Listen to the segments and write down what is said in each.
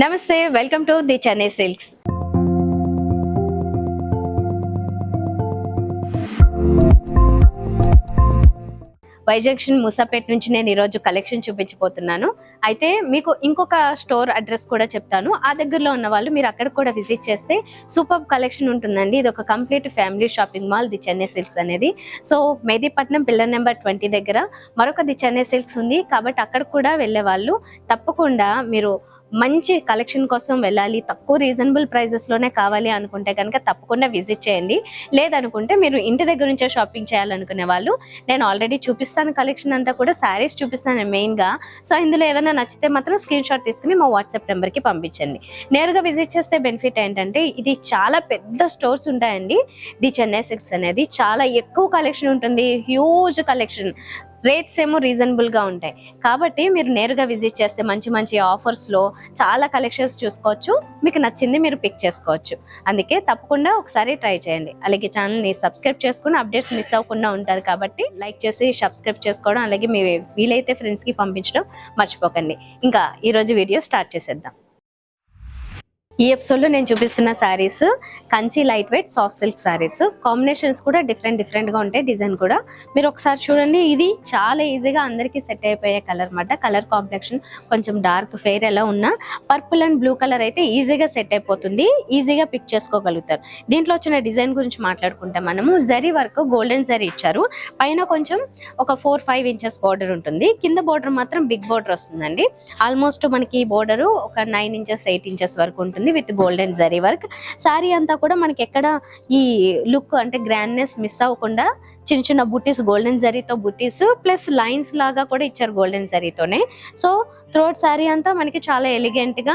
నమస్తే, welcome to the Chennai silks. Y junction Moosapet నుంచి నేను ఈరోజు కలెక్షన్ చూపించబోతున్నాను. అయితే మీకు ఇంకొక స్టోర్ అడ్రస్ కూడా చెప్తాను. ఆ దగ్గరలో ఉన్న వాళ్ళు మీరు అక్కడ కూడా విజిట్ చేస్తే సూపర్ కలెక్షన్ ఉంటుందండి. ఇది ఒక complete family shopping mall the Chennai silks అనేది. సో మెహదీపట్నం పిల్లర్ నెంబర్ 20 దగ్గర మరొక ది చెన్నై సిల్క్స్ ఉంది. కాబట్టి అక్కడ కూడా వెళ్ళే వాళ్ళు తప్పకుండా మీరు మంచి కలెక్షన్ కోసం వెళ్ళాలి, తక్కువ రీజనబుల్ ప్రైజెస్లోనే కావాలి అనుకుంటే కనుక తప్పకుండా విజిట్ చేయండి. లేదనుకుంటే మీరు ఇంటి దగ్గర నుంచే షాపింగ్ చేయాలనుకునే వాళ్ళు నేను ఆల్రెడీ చూపిస్తాను. కలెక్షన్ అంతా కూడా శారీస్ చూపిస్తాను మెయిన్గా. సో ఇందులో ఏదైనా నచ్చితే మాత్రం స్క్రీన్ షాట్ తీసుకుని మా వాట్సాప్ నెంబర్కి పంపించండి. నేరుగా విజిట్ చేస్తే బెనిఫిట్ ఏంటంటే ఇది చాలా పెద్ద స్టోర్స్ ఉంటాయండి. ది చెన్నై సిల్క్స్ అనేది చాలా ఎక్కువ కలెక్షన్ ఉంటుంది, హ్యూజ్ కలెక్షన్. రేట్స్ ఏమో రీజనబుల్గా ఉంటాయి. కాబట్టి మీరు నేరుగా విజిట్ చేస్తే మంచి మంచి ఆఫర్స్లో చాలా కలెక్షన్స్ చూసుకోవచ్చు. మీకు నచ్చింది మీరు పిక్ చేసుకోవచ్చు. అందుకే తప్పకుండా ఒకసారి ట్రై చేయండి. అలాగే ఛానల్ని సబ్స్క్రైబ్ చేసుకుని అప్డేట్స్ మిస్ అవ్వకుండా ఉంటారు. కాబట్టి లైక్ చేసి సబ్స్క్రైబ్ చేసుకోవడం, అలాగే మీ వీలైతే ఫ్రెండ్స్కి పంపించడం మర్చిపోకండి. ఇంకా ఈరోజు వీడియో స్టార్ట్ చేసేద్దాం. ఈ ఎపిసోడ్లో నేను చూపిస్తున్న saris Kanchi light weight soft silk saris. Combinations కూడా డిఫరెంట్గా ఉంటాయి. డిజైన్ కూడా మీరు ఒకసారి చూడండి. ఇది చాలా ఈజీగా అందరికీ సెట్ అయిపోయే కలర్ అన్నమాట. కలర్ కాంప్లెక్షన్ కొంచెం డార్క్ ఫెయిర్ ఎలా ఉన్నా పర్పుల్ అండ్ బ్లూ కలర్ అయితే ఈజీగా సెట్ అయిపోతుంది, ఈజీగా పిక్ చేసుకోగలుగుతారు. దీంట్లో వచ్చిన డిజైన్ గురించి మాట్లాడుకుంటే మనము జరీ వర్క్ గోల్డెన్ జరీ ఇచ్చారు. పైన కొంచెం ఒక 4-5 ఇంచెస్ బార్డర్ ఉంటుంది. కింద బార్డర్ మాత్రం బిగ్ బార్డర్ వస్తుందండి. ఆల్మోస్ట్ మనకి ఈ బార్డర్ ఒక 9 ఇంచెస్ 8 ఇంచెస్ వరకు ఉంటుంది with golden zari work. Sari అంతా కూడా మనకి ఎక్కడ ఈ లుక్ అంటే గ్రాండ్నెస్ మిస్ అవ్వకుండా చిన్న చిన్న బుటీస్, గోల్డెన్ జరీతో బుటీస్ ప్లస్ లైన్స్ లాగా కూడా ఇచ్చారు గోల్డెన్ జరీతోనే. సో థ్రోట్ శారీ అంతా మనకి చాలా ఎలిగెంట్గా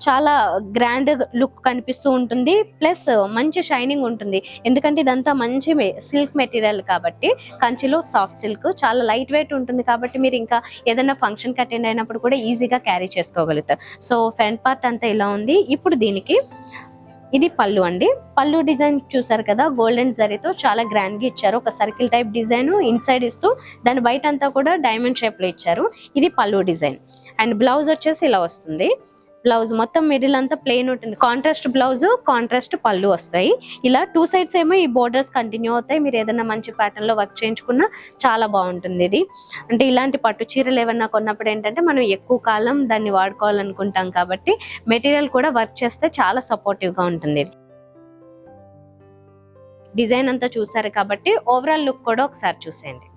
చాలా గ్రాండ్ లుక్ కనిపిస్తూ ఉంటుంది. ప్లస్ మంచి షైనింగ్ ఉంటుంది. ఎందుకంటే ఇదంతా మంచి సిల్క్ మెటీరియల్ కాబట్టి, కంచిలో సాఫ్ట్ సిల్క్ చాలా లైట్ వెయిట్ ఉంటుంది. కాబట్టి మీరు ఇంకా ఏదైనా ఫంక్షన్కి అటెండ్ అయినప్పుడు కూడా ఈజీగా క్యారీ చేసుకోగలుగుతారు. సో ఫ్రంట్ పార్ట్ అంతా ఇలా ఉంది. ఇప్పుడు దీనికి ఇది పళ్ళు అండి. పళ్ళు డిజైన్ చూసారు కదా, గోల్డెన్ జరీతో చాలా గ్రాండ్ గా ఇచ్చారు. ఒక సర్కిల్ టైప్ డిజైన్ ఇన్సైడ్ ఇస్తూ దాని బయట అంతా కూడా డైమండ్ షేప్ లో ఇచ్చారు. ఇది పళ్ళు డిజైన్. అండ్ బ్లౌజ్ వచ్చేసి ఇలా వస్తుంది. బ్లౌజ్ మొత్తం మిడిల్ అంతా ప్లెయిన్ ఉంటుంది. కాంట్రాస్ట్ బ్లౌజ్, కాంట్రాస్ట్ పళ్ళు వస్తాయి. ఇలా 2 సైడ్స్ ఏమో ఈ బోర్డర్స్ కంటిన్యూ అవుతాయి. మీరు ఏదైనా మంచి ప్యాటర్న్ లో వర్క్ చేయించుకున్నా చాలా బాగుంటుంది. ఇది అంటే ఇలాంటి పట్టు చీరలు ఏమన్నా కొన్నప్పుడు ఏంటంటే మనం ఎక్కువ కాలం దాన్ని వాడుకోవాలనుకుంటాం. కాబట్టి మెటీరియల్ కూడా వర్క్ చేస్తే చాలా సపోర్టివ్ గా ఉంటుంది. డిజైన్ అంతా చూసారు కాబట్టి ఓవరాల్ లుక్ కూడా ఒకసారి చూసేయండి.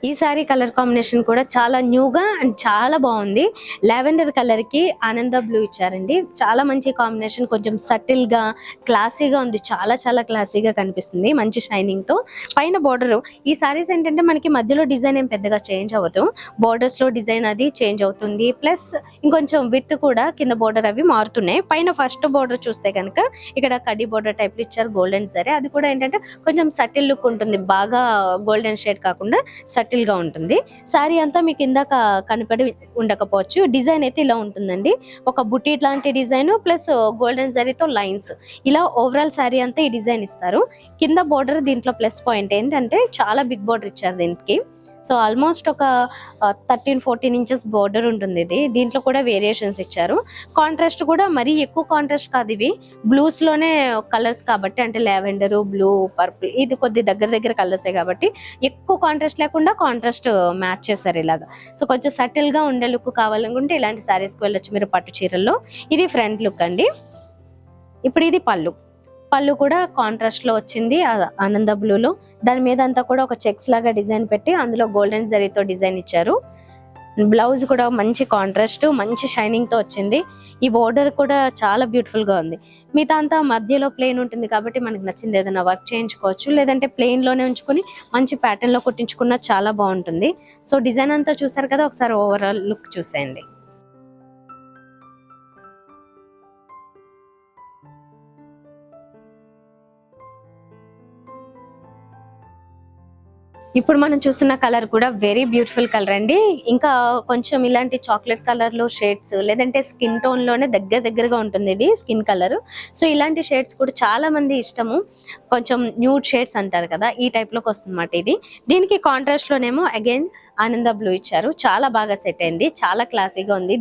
ఈ సారీ కలర్ కాంబినేషన్ కూడా చాలా న్యూగా అండ్ చాలా బాగుంది. లావెండర్ కలర్ కి ఆనంద బ్లూ ఇచ్చారండి. చాలా మంచి కాంబినేషన్, కొంచెం సటిల్ గా క్లాసీగా ఉంది. చాలా చాలా క్లాసీగా కనిపిస్తుంది మంచి షైనింగ్ తో. పైన బోర్డర్ ఈ సారీస్ ఏంటంటే మనకి మధ్యలో డిజైన్ ఏం పెద్దగా చేంజ్ అవ్వదు. బోర్డర్స్ లో డిజైన్ అది చేంజ్ అవుతుంది. ప్లస్ ఇంకొంచెం విత్ కూడా కింద బోర్డర్ అవి మారుతున్నాయి. పైన ఫస్ట్ బోర్డర్ చూస్తే కనుక ఇక్కడ కడ్డీ బోర్డర్ టైప్ లో ఇచ్చారు గోల్డెన్ సరే. అది కూడా ఏంటంటే కొంచెం సటిల్ లుక్ ఉంటుంది. బాగా గోల్డెన్ షేడ్ కాకుండా సటిల్ గా ఉంటుంది. శారీ అంతా మీకు ఇందాక కనపడి ఉండకపోవచ్చు. డిజైన్ అయితే ఇలా ఉంటుందండి. ఒక బుటీ లాంటి డిజైన్ ప్లస్ గోల్డెన్ జరీతో లైన్స్. ఇలా ఓవరాల్ శారీ అంతా ఈ డిజైన్ ఇస్తారు. కింద బోర్డర్ దీంట్లో ప్లస్ పాయింట్ ఏంటంటే చాలా బిగ్ బోర్డర్ ఇచ్చారు దీనికి. సో ఆల్మోస్ట్ ఒక 13-14 ఇంచెస్ బోర్డర్ ఉంటుంది. దీంట్లో కూడా వేరియేషన్స్ ఇచ్చారు. కాంట్రాస్ట్ కూడా మరీ ఎక్కువ కాంట్రాస్ట్ కాదు. ఇవి బ్లూస్ లోనే కలర్స్ కాబట్టి, అంటే లావెండర్, బ్లూ, పర్పుల్ ఇది కొద్ది దగ్గర కలర్సే కాబట్టి ఎక్కువ కాంట్రాస్ట్ లేకుండా కాంట్రాస్ట్ మ్యాచ్ చేశారు ఇలాగా. సో కొంచెం సటిల్ గా ఉండే లుక్ కావాలనుకుంటే ఇలాంటి శారీస్కి వెళ్ళొచ్చు మీరు పట్టు చీరల్లో. ఇది ఫ్రంట్ లుక్ అండి. ఇప్పుడు ఇది పళ్ళు. పళ్ళు కూడా కాంట్రాస్ట్ లో వచ్చింది ఆనంద బ్లూలో. దాని మీద అంతా కూడా ఒక చెక్స్ లాగా డిజైన్ పెట్టి అందులో గోల్డెన్ జరీతో డిజైన్ ఇచ్చారు. బ్లౌజ్ కూడా మంచి కాంట్రాస్ట్, మంచి షైనింగ్ తో వచ్చింది. ఈ బోర్డర్ కూడా చాలా బ్యూటిఫుల్ గా ఉంది. మిగతా అంతా మధ్యలో ప్లెయిన్ ఉంటుంది కాబట్టి మనకు నచ్చింది ఏదైనా వర్క్ చేయించుకోవచ్చు. లేదంటే ప్లెయిన్ లోనే ఉంచుకొని మంచి ప్యాటర్న్ లో కుట్టించుకున్నా చాలా బాగుంటుంది. సో డిజైన్ అంతా చూసారు కదా, ఒకసారి ఓవరాల్ లుక్ చూసేయండి. ఇప్పుడు మనం చూస్తున్న కలర్ కూడా వెరీ బ్యూటిఫుల్ కలర్ అండి. ఇంకా కొంచెం ఇలాంటి చాక్లెట్ కలర్ లో షేడ్స్, లేదంటే స్కిన్ టోన్ లోనే దగ్గరగా ఉంటుంది ఇది స్కిన్ కలర్. సో ఇలాంటి షేడ్స్ కూడా చాలా మంది ఇష్టము. కొంచెం న్యూడ్ షేడ్స్ అంటారు కదా, ఈ టైప్ లోకి వస్తుంది అన్నమాట ఇది. దీనికి కాంట్రాస్ట్ లోనేమో అగైన్ ఆనంద బ్లూ ఇచ్చారు. చాలా బాగా సెట్ అయింది, చాలా క్లాసీగా ఉంది,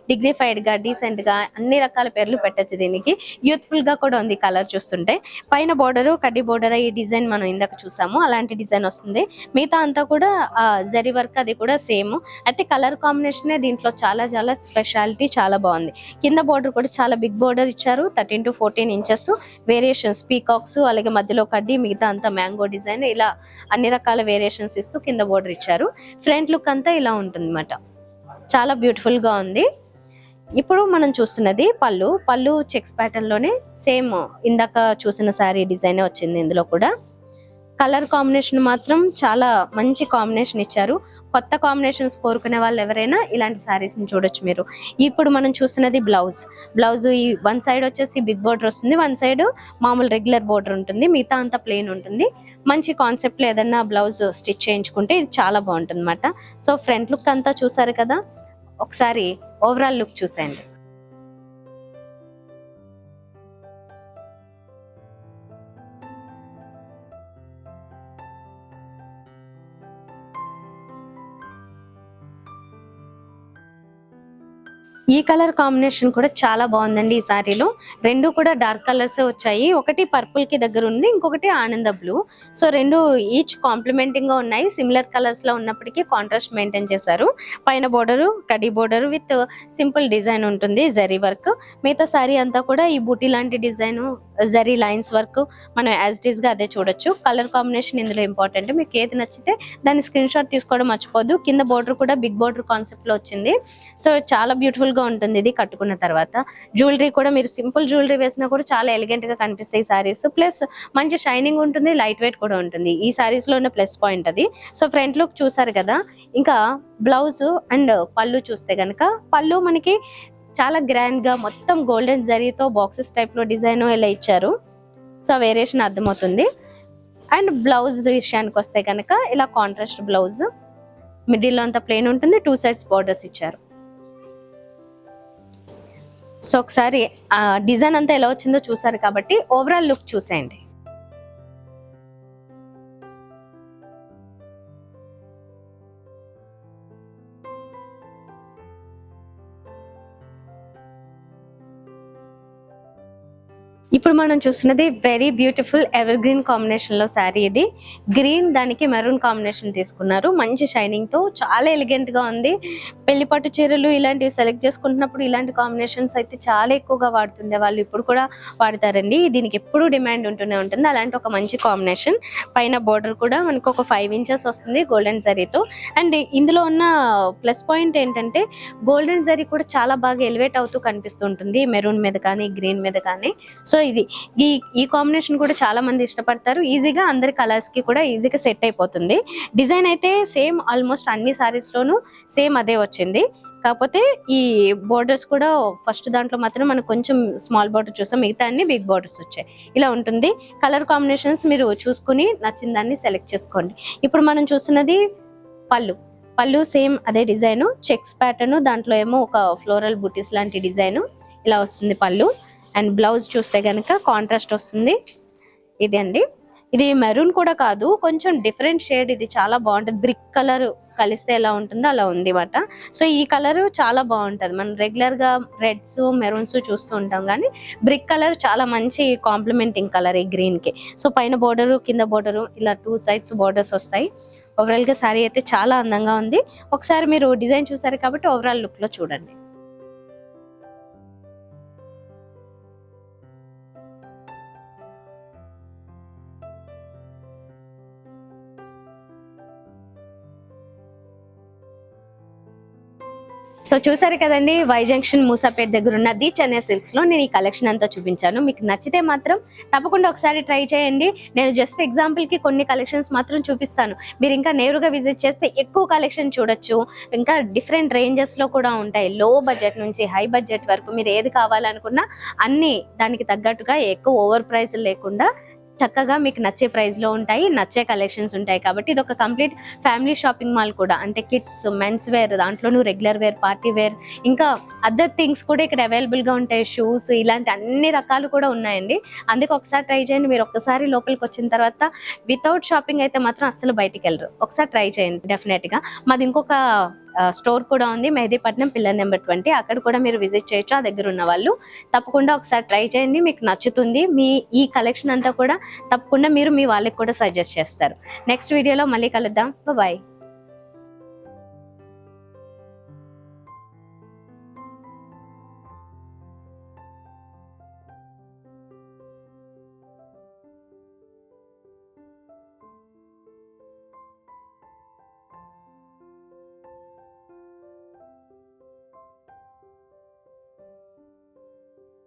డిగ్నిఫైడ్ గా, డీసెంట్ గా, అన్ని రకాల పేర్లు పెట్టచ్చు దీనికి. యూత్ఫుల్ గా కూడా ఉంది కలర్ చూస్తుంటే. పైన బోర్డర్ కడ్డీ బోర్డర్, ఈ డిజైన్ మనం ఇందాక చూసాము అలాంటి డిజైన్ వస్తుంది. మిగతా అంతా కూడా జరీ వర్క్ అది కూడా సేమ్. అయితే కలర్ కాంబినేషన్ దీంట్లో చాలా స్పెషాలిటీ, చాలా బాగుంది. కింద బోర్డర్ కూడా చాలా బిగ్ బోర్డర్ ఇచ్చారు, 13 to 14 ఇంచెస్. వేరియేషన్స్ పీకాక్స్, అలాగే మధ్యలో కడ్డీ, మిగతా అంతా మ్యాంగో డిజైన్, ఇలా అన్ని రకాల వేరియేషన్స్ ఇస్తూ కింద బోర్డర్ ఇచ్చారు. ఫ్రంట్ లుక్ అంతా ఇలా ఉంటుంది అన్నమాట. చాలా బ్యూటిఫుల్ గా ఉంది. ఇప్పుడు మనం చూస్తున్నది పళ్ళు చెక్స్ ప్యాటర్న్ లోనే సేమ్ ఇందాక చూసిన శారీ డిజైన్ వచ్చింది. ఇందులో కూడా కలర్ కాంబినేషన్ మాత్రం చాలా మంచి కాంబినేషన్ ఇచ్చారు. కొత్త కాంబినేషన్స్ కోరుకునే వాళ్ళు ఎవరైనా ఇలాంటి శారీస్ ని చూడొచ్చు మీరు. ఇప్పుడు మనం చూస్తున్నది బ్లౌజ్ ఈ వన్ సైడ్ వచ్చేసి బిగ్ బోర్డర్ వస్తుంది, వన్ సైడ్ మామూలు రెగ్యులర్ బోర్డర్ ఉంటుంది, మిగతా అంతా ప్లెయిన్ ఉంటుంది. మంచి కాన్సెప్ట్ లో ఏదన్నా బ్లౌజ్ స్టిచ్ చేయించుకుంటే ఇది చాలా బాగుంటుంది అన్నమాట. సో ఫ్రంట్ లుక్ అంతా చూసారు కదా, ఒకసారి ఓవరాల్ లుక్ చూసేయండి. ఈ కలర్ కాంబినేషన్ కూడా చాలా బాగుందండి. ఈ సారీలో రెండు కూడా డార్క్ కలర్స్ వచ్చాయి. ఒకటి పర్పుల్ కి దగ్గర ఉంది, ఇంకొకటి ఆనంద బ్లూ. సో రెండు ఈచ్ కాంప్లిమెంటింగ్ గా ఉన్నాయి. సిమిలర్ కలర్స్ లో ఉన్నప్పటికీ కాంట్రాస్ట్ మెయింటైన్ చేశారు. పైన బోర్డరు కడ్డీ బోర్డర్ విత్ సింపుల్ డిజైన్ ఉంటుంది, జరీ వర్క్. మిగతా సారీ అంతా కూడా ఈ బూటీ లాంటి డిజైన్, జరీ లైన్స్ వర్క్ మనం యాజ్ ఇట్ ఈస్ గా అదే చూడొచ్చు. కలర్ కాంబినేషన్ ఇందులో ఇంపార్టెంట్. మీకు ఏది నచ్చితే దాన్ని స్క్రీన్ షాట్ తీసుకోవడం మర్చిపోద్దు. కింద బోర్డర్ కూడా బిగ్ బోర్డర్ కాన్సెప్ట్ లో వచ్చింది. సో చాలా బ్యూటిఫుల్ గా ఉంటుంది ఇది కట్టుకున్న తర్వాత. జ్యువెలరీ కూడా మీరు సింపుల్ జ్యువెలరీ వేసినా కూడా చాలా ఎలిగెంట్ గా కనిపిస్తాయి సారీస్. ప్లస్ మంచి షైనింగ్ ఉంటుంది, లైట్ వెయిట్ కూడా ఉంటుంది. ఈ సారీస్ లో ఉన్న ప్లస్ పాయింట్ అది. సో ఫ్రంట్ లుక్ చూసారు కదా. ఇంకా బ్లౌజ్ అండ్ పళ్ళు చూస్తే గనక, పళ్ళు మనకి చాలా గ్రాండ్ గా మొత్తం గోల్డెన్ జరీతో బాక్సెస్ టైప్ లో డిజైన్ ఇలా ఇచ్చారు. సో వేరియేషన్ అర్థమవుతుంది. అండ్ బ్లౌజ్ విషయానికి వస్తే కనుక ఇలా కాంట్రాస్ట్ బ్లౌజ్, మిడిల్ లో అంతా ప్లెయిన్ ఉంటుంది, 2 sides బోర్డర్స్ ఇచ్చారు. సో ఒకసారి డిజైన్ అంతా ఎలా వచ్చిందో చూసారు కాబట్టి ఓవరాల్ లుక్ చూసేయండి. ఇప్పుడు మనం చూస్తున్నది very beautiful ever green combination లో శారీ. ఇది గ్రీన్ దానికి మెరూన్ కాంబినేషన్ తీసుకున్నారు, మంచి షైనింగ్ తో చాలా ఎలిగెంట్ గా ఉంది. పెళ్లి పట్టు చీరలు ఇలాంటివి సెలెక్ట్ చేసుకుంటున్నప్పుడు ఇలాంటి కాంబినేషన్స్ అయితే చాలా ఎక్కువగా వాడుతుండే వాళ్ళు, ఇప్పుడు కూడా వాడతారండి. దీనికి ఎప్పుడు డిమాండ్ ఉంటూనే ఉంటుంది. అలాంటి ఒక మంచి కాంబినేషన్. పైన బోర్డర్ కూడా మనకు ఒక 5 inches వస్తుంది గోల్డెన్ జరీతో. అండ్ ఇందులో ఉన్న ప్లస్ పాయింట్ ఏంటంటే గోల్డెన్ జరీ కూడా చాలా బాగా ఎలివేట్ అవుతూ కనిపిస్తుంటుంది మెరూన్ మీద కానీ గ్రీన్ మీద కానీ. సో ఇది ఈ కాంబినేషన్ కూడా చాలా మంది ఇష్టపడతారు. ఈజీగా అందరి కలర్స్ కి కూడా ఈజీగా సెట్ అయిపోతుంది. డిజైన్ అయితే సేమ్, ఆల్మోస్ట్ అన్ని సారీస్ లోనూ సేమ్ అదే వచ్చింది. కాకపోతే ఈ బోర్డర్స్ కూడా ఫస్ట్ దాంట్లో మాత్రం మనకు కొంచెం స్మాల్ బోర్డర్ చూసాం, మిగతా అన్ని బిగ్ బోర్డర్స్ వచ్చాయి. ఇలా ఉంటుంది. కలర్ కాంబినేషన్స్ మీరు చూసుకుని నచ్చిన దాన్ని సెలెక్ట్ చేసుకోండి. ఇప్పుడు మనం చూస్తున్నది పళ్ళు సేమ్ అదే డిజైన్, చెక్స్ ప్యాటర్న్, దాంట్లో ఏమో ఒక ఫ్లోరల్ బూటీస్ లాంటి డిజైన్ ఇలా వస్తుంది పళ్ళు. అండ్ బ్లౌజ్ చూస్తే కనుక కాంట్రాస్ట్ వస్తుంది. ఇది అండి, ఇది మెరూన్ కూడా కాదు, కొంచెం డిఫరెంట్ షేడ్. ఇది చాలా బాగుంటుంది, బ్రిక్ కలర్ కలిస్తే ఎలా ఉంటుందో అలా ఉంది అన్నమాట. సో ఈ కలర్ చాలా బాగుంటుంది. మనం రెగ్యులర్ గా రెడ్స్ మెరూన్స్ చూస్తూ ఉంటాం, కానీ బ్రిక్ కలర్ చాలా మంచి కాంప్లిమెంటింగ్ కలర్ ఈ గ్రీన్ కి. సో పైన బోర్డరు కింద బోర్డరు ఇలా 2 sides బోర్డర్స్ వస్తాయి. ఓవరాల్ గా శారీ అయితే చాలా అందంగా ఉంది. ఒకసారి మీరు డిజైన్ చూసారు కాబట్టి ఓవరాల్ లుక్ లో చూడండి. సో చూసారు కదండి, వై జంక్షన్ మూసాపేట్ దగ్గర ఉన్న ది చెన్నై సిల్క్స్ లో నేను ఈ కలెక్షన్ అంతా చూపించాను. మీకు నచ్చితే మాత్రం తప్పకుండా ఒకసారి ట్రై చేయండి. నేను జస్ట్ ఎగ్జాంపుల్ కి కొన్ని కలెక్షన్స్ మాత్రం చూపిస్తాను. మీరు ఇంకా నేరుగా విజిట్ చేస్తే ఎక్కువ కలెక్షన్ చూడొచ్చు. ఇంకా డిఫరెంట్ రేంజెస్ లో కూడా ఉంటాయి, లో బడ్జెట్ నుంచి హై బడ్జెట్ వరకు. మీరు ఏది కావాలనుకున్నా అన్ని దానికి తగ్గట్టుగా, ఎక్కువ ఓవర్ ప్రైస్ లేకుండా చక్కగా మీకు నచ్చే ప్రైస్లో ఉంటాయి, నచ్చే కలెక్షన్స్ ఉంటాయి. కాబట్టి ఇది ఒక కంప్లీట్ ఫ్యామిలీ షాపింగ్ మాల్ కూడా. అంటే కిడ్స్, మెన్స్ వేర్, దాంట్లోనూ రెగ్యులర్ వేర్, పార్టీ వేర్, ఇంకా అదర్ థింగ్స్ కూడా ఇక్కడ అవైలబుల్గా ఉంటాయి. షూస్, ఇలాంటి అన్ని రకాలు కూడా ఉన్నాయండి. అందుకే ఒకసారి ట్రై చేయండి. మీరు ఒక్కసారి లోపలికి వచ్చిన తర్వాత వితౌట్ షాపింగ్ అయితే మాత్రం అస్సలు బయటికి వెళ్ళరు. ఒకసారి ట్రై చేయండి డెఫినెట్గా. మాది ఇంకొక స్టోర్ కూడా ఉంది, మెహదీపట్నం, పిల్లర్ నెంబర్ 20. అక్కడ కూడా మీరు విజిట్ చేయొచ్చు. ఆ దగ్గర ఉన్న వాళ్ళు తప్పకుండా ఒకసారి ట్రై చేయండి, మీకు నచ్చుతుంది. మీ ఈ కలెక్షన్ అంతా కూడా తప్పకుండా మీరు మీ వాళ్ళకి కూడా సజెస్ట్ చేస్తారు. నెక్స్ట్ వీడియోలో మళ్ళీ కలుద్దాం. బాయ్.